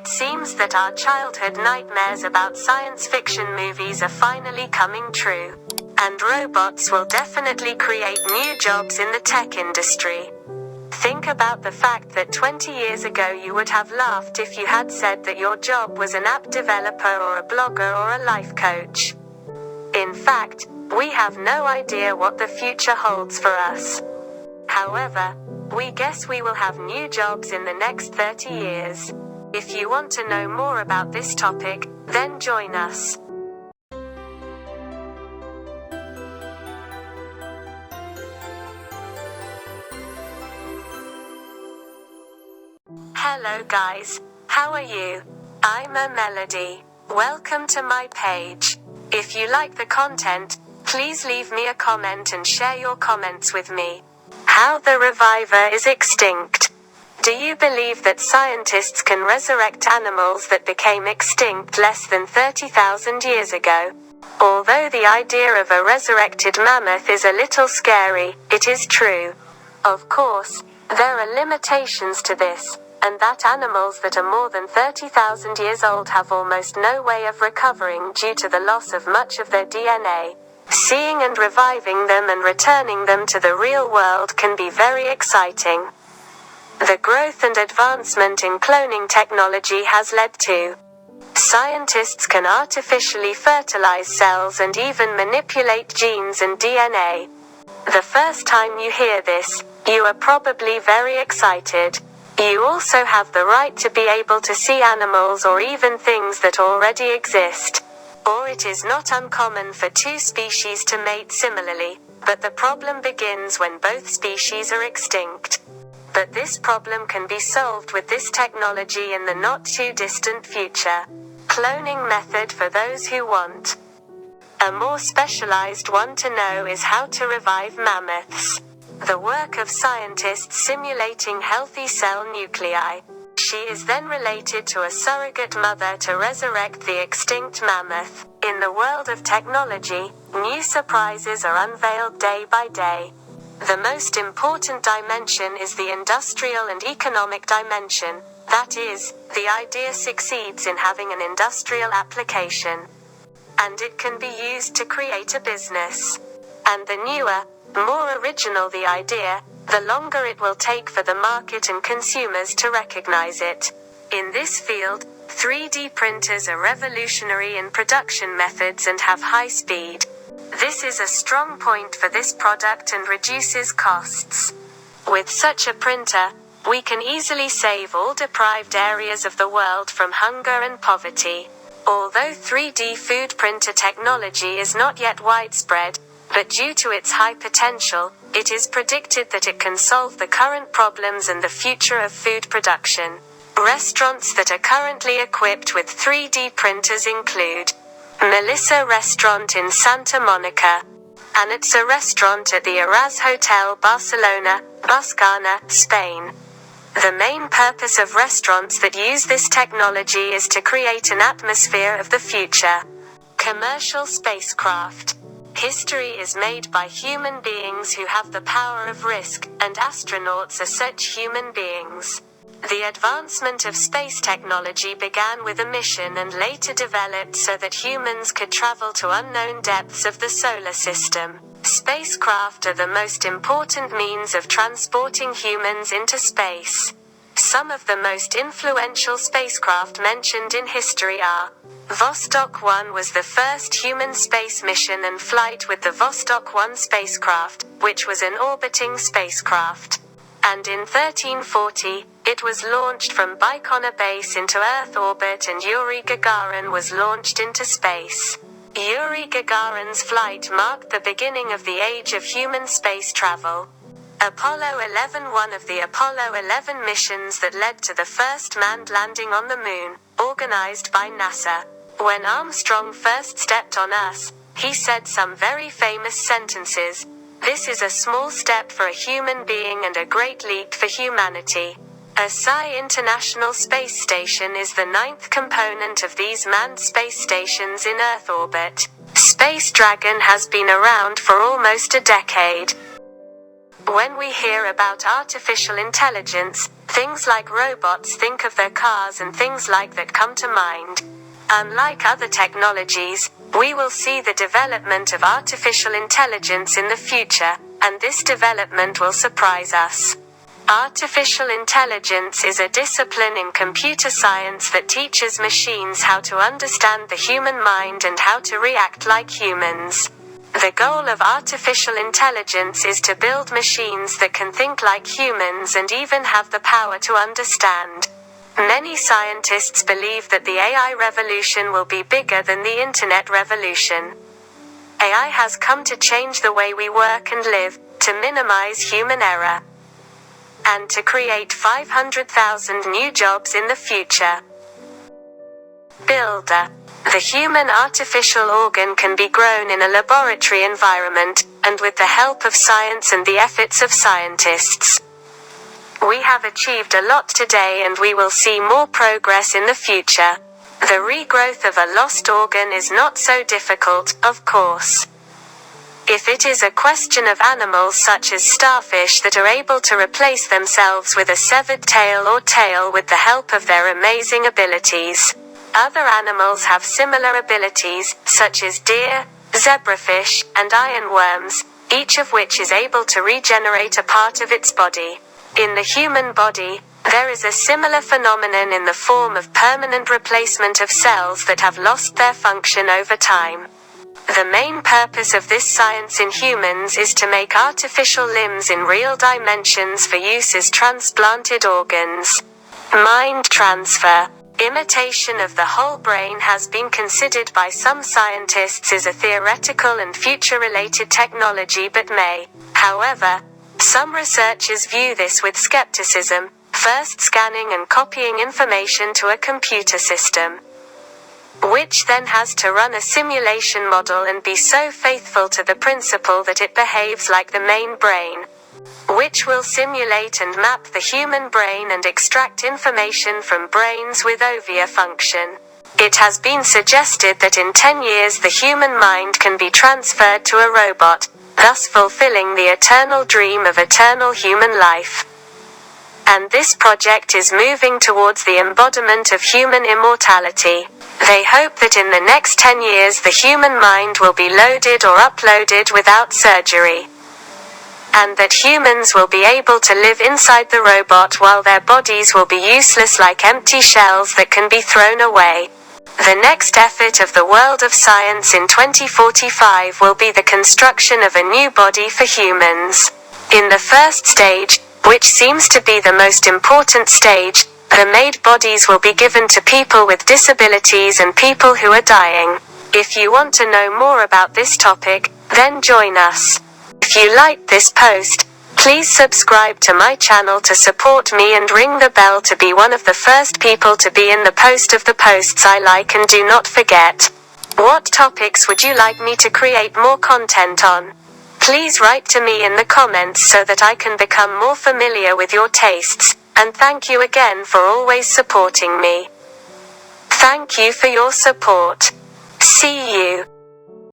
It seems that our childhood nightmares about science fiction movies are finally coming true. And robots will definitely create new jobs in the tech industry. Think about the fact that 20 years ago you would have laughed if you had said that your job was an app developer or a blogger or a life coach. In fact, we have no idea what the future holds for us. However, we guess we will have new jobs in the next 30 years. If you want to know more about this topic, then join us. Hello guys, how are you? I'm a Melody. Welcome to my page. If you like the content, please leave me a comment and share your comments with me. How the Reviver is extinct. Do you believe that scientists can resurrect animals that became extinct less than 30,000 years ago? Although the idea of a resurrected mammoth is a little scary, it is true. Of course, there are limitations to this, and that animals that are more than 30,000 years old have almost no way of recovering due to the loss of much of their DNA. Seeing and reviving them and returning them to the real world can be very exciting. The growth and advancement in cloning technology has led to scientists can artificially fertilize cells and even manipulate genes and DNA. The first time you hear this, you are probably very excited. You also have the right to be able to see animals or even things that already exist. Or it is not uncommon for two species to mate similarly, but the problem begins when both species are extinct. But this problem can be solved with this technology in the not too distant future. Cloning method for those who want. A more specialized one to know is how to revive mammoths. The work of scientists simulating healthy cell nuclei. She is then related to a surrogate mother to resurrect the extinct mammoth. In the world of technology, new surprises are unveiled day by day. The most important dimension is the industrial and economic dimension. That is, the idea succeeds in having an industrial application. And it can be used to create a business. And the newer, more original the idea, the longer it will take for the market and consumers to recognize it. In this field, 3D printers are revolutionary in production methods and have high speed. This is a strong point for this product and reduces costs. With such a printer, we can easily save all deprived areas of the world from hunger and poverty. Although 3D food printer technology is not yet widespread, but due to its high potential, it is predicted that it can solve the current problems and the future of food production. Restaurants that are currently equipped with 3D printers include Melissa Restaurant in Santa Monica, and it's a restaurant at the Eraz Hotel Barcelona, Bascana, Spain. The main purpose of restaurants that use this technology is to create an atmosphere of the future. Commercial spacecraft. History is made by human beings who have the power of risk, and astronauts are such human beings. The advancement of space technology began with a mission and later developed so that humans could travel to unknown depths of the solar system. Spacecraft are the most important means of transporting humans into space. Some of the most influential spacecraft mentioned in history are Vostok 1 was the first human space mission and flight with the Vostok 1 spacecraft, which was an orbiting spacecraft. And in 1340, it was launched from Baikonur Base into Earth orbit and Yuri Gagarin was launched into space. Yuri Gagarin's flight marked the beginning of the age of human space travel. Apollo 11, one of the Apollo 11 missions that led to the first manned landing on the moon, organized by NASA. When Armstrong first stepped on Earth, he said some very famous sentences. This is a small step for a human being and a great leap for humanity. OSI International Space Station is the 9th component of these manned space stations in Earth orbit. Space Dragon has been around for almost a decade. When we hear about artificial intelligence, things like robots, think of their cars and things like that come to mind. Unlike other technologies, we will see the development of artificial intelligence in the future, and this development will surprise us. Artificial intelligence is a discipline in computer science that teaches machines how to understand the human mind and how to react like humans. The goal of artificial intelligence is to build machines that can think like humans and even have the power to understand. Many scientists believe that the AI revolution will be bigger than the internet revolution. AI has come to change the way we work and live, to minimize human error, and to create 500,000 new jobs in the future. Builder. The human artificial organ can be grown in a laboratory environment, and with the help of science and the efforts of scientists. We have achieved a lot today and we will see more progress in the future. The regrowth of a lost organ is not so difficult, of course. If it is a question of animals such as starfish that are able to replace themselves with a severed tail or tail with the help of their amazing abilities. Other animals have similar abilities, such as deer, zebrafish, and ironworms, each of which is able to regenerate a part of its body. In the human body, there is a similar phenomenon in the form of permanent replacement of cells that have lost their function over time. The main purpose of this science in humans is to make artificial limbs in real dimensions for use as transplanted organs. Mind transfer. Imitation of the whole brain has been considered by some scientists as a theoretical and future-related technology but may, however, some researchers view this with skepticism, first scanning and copying information to a computer system, which then has to run a simulation model and be so faithful to the principle that it behaves like the main brain, which will simulate and map the human brain and extract information from brains with ovia function. It has been suggested that in 10 years the human mind can be transferred to a robot, thus fulfilling the eternal dream of eternal human life. And this project is moving towards the embodiment of human immortality. They hope that in the next 10 years the human mind will be loaded or uploaded without surgery, and that humans will be able to live inside the robot while their bodies will be useless like empty shells that can be thrown away. The next effort of the world of science in 2045 will be the construction of a new body for humans. In the first stage, which seems to be the most important stage, the made bodies will be given to people with disabilities and people who are dying. If you want to know more about this topic, then join us. If you liked this post, please subscribe to my channel to support me and ring the bell to be one of the first people to be in the post of the posts I like, and do not forget, what topics would you like me to create more content on? Please write to me in the comments so that I can become more familiar with your tastes, and thank you again for always supporting me. Thank you for your support. See you.